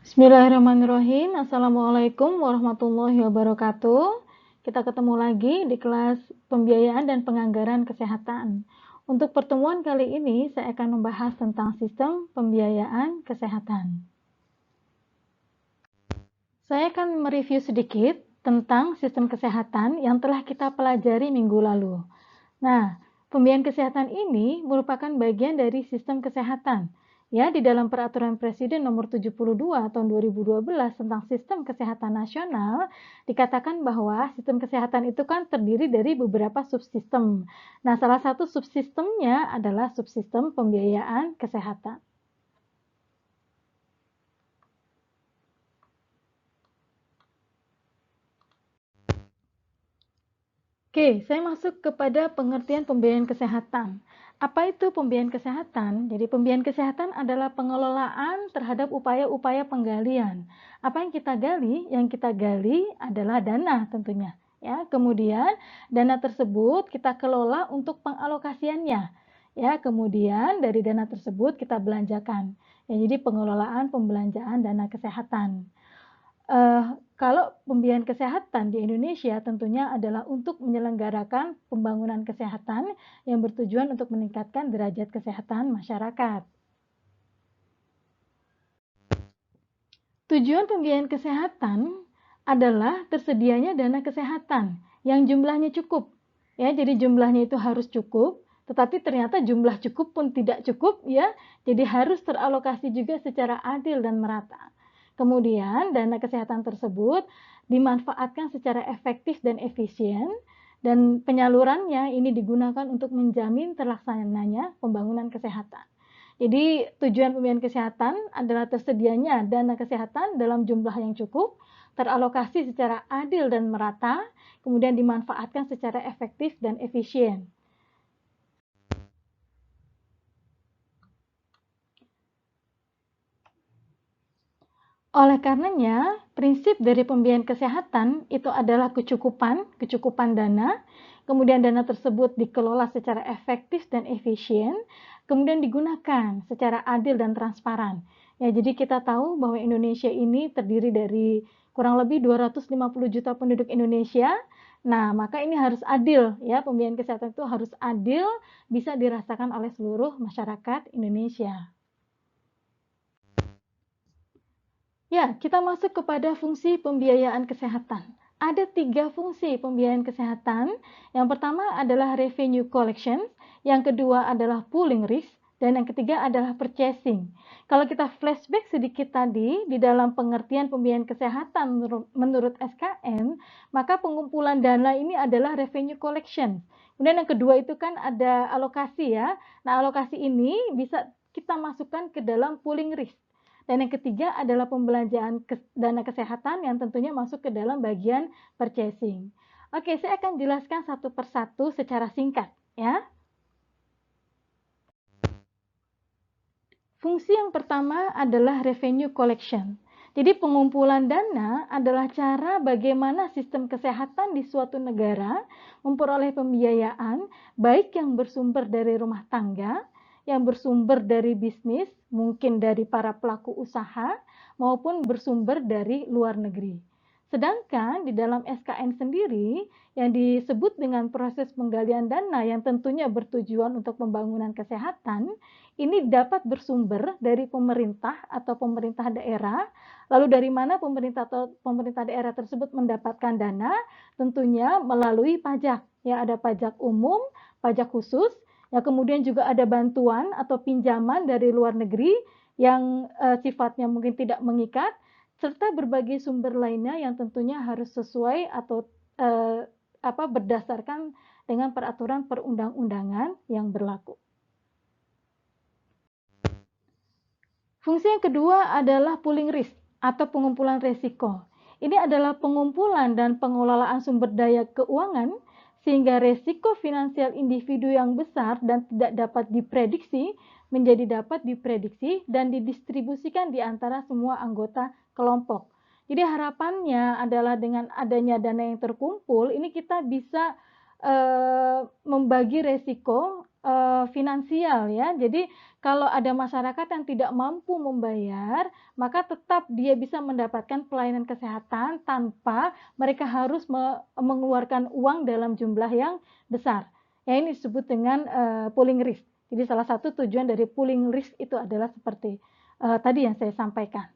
Bismillahirrahmanirrahim. Assalamualaikum warahmatullahi wabarakatuh. Kita ketemu lagi di kelas pembiayaan dan penganggaran kesehatan. Untuk pertemuan kali ini, saya akan membahas tentang sistem pembiayaan kesehatan. Saya akan mereview sedikit tentang sistem kesehatan yang telah kita pelajari minggu lalu. Nah, pembiayaan kesehatan ini merupakan bagian dari sistem kesehatan. Ya, di dalam Peraturan Presiden Nomor 72 Tahun 2012 tentang Sistem Kesehatan Nasional, dikatakan bahwa sistem kesehatan itu kan terdiri dari beberapa subsistem. Nah, salah satu subsistemnya adalah subsistem pembiayaan kesehatan. Oke, saya masuk kepada pengertian pembiayaan kesehatan. Apa itu pembiayaan kesehatan? Jadi pembiayaan kesehatan adalah pengelolaan terhadap upaya-upaya penggalian. Apa yang kita gali? Yang kita gali adalah dana tentunya. Ya, kemudian dana tersebut kita kelola untuk pengalokasiannya. Ya, kemudian dari dana tersebut kita belanjakan. Ya, jadi pengelolaan pembelanjaan dana kesehatan. Kalau pembiayaan kesehatan di Indonesia tentunya adalah untuk menyelenggarakan pembangunan kesehatan yang bertujuan untuk meningkatkan derajat kesehatan masyarakat. Tujuan pembiayaan kesehatan adalah tersedianya dana kesehatan yang jumlahnya cukup. Ya, jadi jumlahnya itu harus cukup, tetapi ternyata jumlah cukup pun tidak cukup ya. Jadi harus teralokasi juga secara adil dan merata. Kemudian dana kesehatan tersebut dimanfaatkan secara efektif dan efisien dan penyalurannya ini digunakan untuk menjamin terlaksananya pembangunan kesehatan. Jadi tujuan pembiayaan kesehatan adalah tersedianya dana kesehatan dalam jumlah yang cukup, teralokasi secara adil dan merata, kemudian dimanfaatkan secara efektif dan efisien. Oleh karenanya, prinsip dari pembiayaan kesehatan itu adalah kecukupan dana, kemudian dana tersebut dikelola secara efektif dan efisien, kemudian digunakan secara adil dan transparan. Ya, jadi kita tahu bahwa Indonesia ini terdiri dari kurang lebih 250 juta penduduk Indonesia. Nah, maka ini harus adil ya, pembiayaan kesehatan itu harus adil, bisa dirasakan oleh seluruh masyarakat Indonesia. Ya, kita masuk kepada fungsi pembiayaan kesehatan. Ada 3 fungsi pembiayaan kesehatan. Yang pertama adalah revenue collection, yang kedua adalah pooling risk, dan yang ketiga adalah purchasing. Kalau kita flashback sedikit tadi, di dalam pengertian pembiayaan kesehatan menurut SKN, maka pengumpulan dana ini adalah revenue collection. Kemudian yang kedua itu kan ada alokasi ya. Nah, alokasi ini bisa kita masukkan ke dalam pooling risk. Dan yang ketiga adalah pembelanjaan dana kesehatan yang tentunya masuk ke dalam bagian purchasing. Oke, saya akan jelaskan satu persatu secara singkat ya. Fungsi yang pertama adalah revenue collection. Jadi pengumpulan dana adalah cara bagaimana sistem kesehatan di suatu negara memperoleh pembiayaan baik yang bersumber dari rumah tangga, yang bersumber dari bisnis, mungkin dari para pelaku usaha, maupun bersumber dari luar negeri. Sedangkan di dalam SKN sendiri yang disebut dengan proses penggalian dana yang tentunya bertujuan untuk pembangunan kesehatan, ini dapat bersumber dari pemerintah atau pemerintah daerah. Lalu dari mana pemerintah atau pemerintah daerah tersebut mendapatkan dana? Tentunya melalui pajak. Ya, ada pajak umum, pajak khusus, ya, kemudian juga ada bantuan atau pinjaman dari luar negeri yang sifatnya mungkin tidak mengikat, serta berbagai sumber lainnya yang tentunya harus sesuai atau berdasarkan dengan peraturan perundang-undangan yang berlaku. Fungsi yang kedua adalah pooling risk atau pengumpulan risiko. Ini adalah pengumpulan dan pengelolaan sumber daya keuangan sehingga risiko finansial individu yang besar dan tidak dapat diprediksi menjadi dapat diprediksi dan didistribusikan di antara semua anggota kelompok. Jadi harapannya adalah dengan adanya dana yang terkumpul, ini kita bisa membagi risiko finansial ya. Jadi kalau ada masyarakat yang tidak mampu membayar, maka tetap dia bisa mendapatkan pelayanan kesehatan tanpa mereka harus mengeluarkan uang dalam jumlah yang besar. Ya, ini disebut dengan pooling risk. Jadi salah satu tujuan dari pooling risk itu adalah seperti tadi yang saya sampaikan.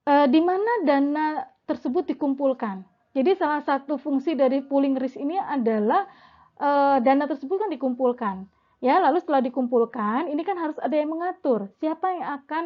Di mana dana tersebut dikumpulkan. Jadi salah satu fungsi dari pooling risk ini adalah dana tersebut kan dikumpulkan. Ya, lalu setelah dikumpulkan, ini kan harus ada yang mengatur siapa yang akan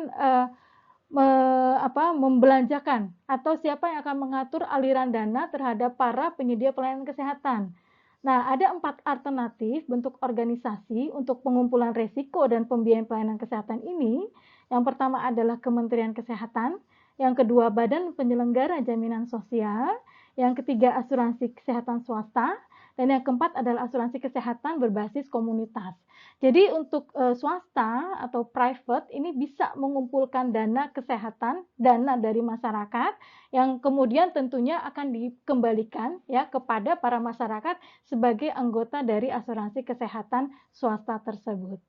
membelanjakan atau siapa yang akan mengatur aliran dana terhadap para penyedia pelayanan kesehatan. Nah, ada 4 alternatif bentuk organisasi untuk pengumpulan resiko dan pembiayaan pelayanan kesehatan ini. Yang pertama adalah Kementerian Kesehatan, yang kedua Badan Penyelenggara Jaminan Sosial, yang ketiga asuransi kesehatan swasta, dan yang keempat adalah asuransi kesehatan berbasis komunitas. Jadi untuk swasta atau private ini bisa mengumpulkan dana kesehatan, dana dari masyarakat yang kemudian tentunya akan dikembalikan ya kepada para masyarakat sebagai anggota dari asuransi kesehatan swasta tersebut.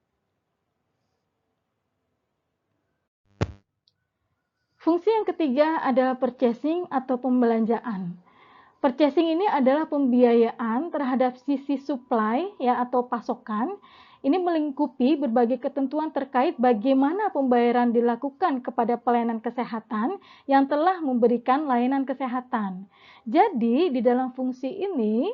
Fungsi yang ketiga adalah purchasing atau pembelanjaan. Purchasing ini adalah pembiayaan terhadap sisi supply ya atau pasokan. Ini melingkupi berbagai ketentuan terkait bagaimana pembayaran dilakukan kepada pelayanan kesehatan yang telah memberikan layanan kesehatan. Jadi di dalam fungsi ini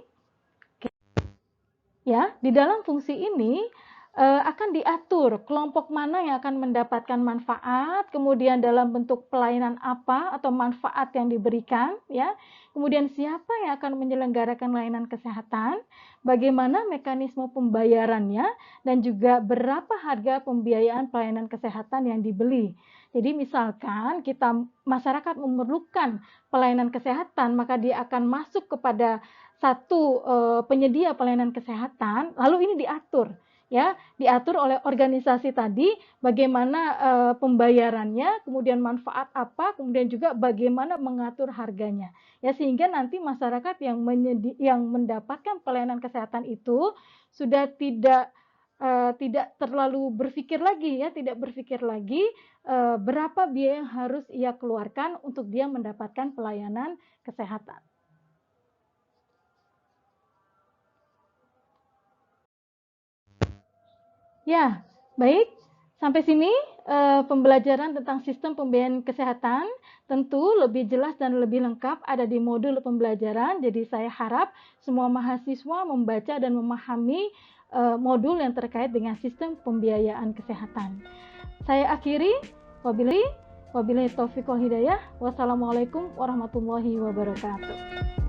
akan diatur kelompok mana yang akan mendapatkan manfaat, kemudian dalam bentuk pelayanan apa atau manfaat yang diberikan, ya. Kemudian siapa yang akan menyelenggarakan layanan kesehatan, bagaimana mekanisme pembayarannya, dan juga berapa harga pembiayaan pelayanan kesehatan yang dibeli. Jadi misalkan masyarakat memerlukan pelayanan kesehatan, maka dia akan masuk kepada satu penyedia pelayanan kesehatan, lalu ini diatur. Ya, diatur oleh organisasi tadi bagaimana pembayarannya, kemudian manfaat apa, kemudian juga bagaimana mengatur harganya. Ya, sehingga nanti masyarakat yang mendapatkan pelayanan kesehatan itu sudah tidak terlalu berpikir lagi ya, tidak berpikir lagi berapa biaya yang harus ia keluarkan untuk dia mendapatkan pelayanan kesehatan. Ya, baik. Sampai sini pembelajaran tentang sistem pembiayaan kesehatan tentu lebih jelas dan lebih lengkap ada di modul pembelajaran. Jadi saya harap semua mahasiswa membaca dan memahami modul yang terkait dengan sistem pembiayaan kesehatan. Saya akhiri. Wabillahi taufiq wal hidayah. Wassalamualaikum warahmatullahi wabarakatuh.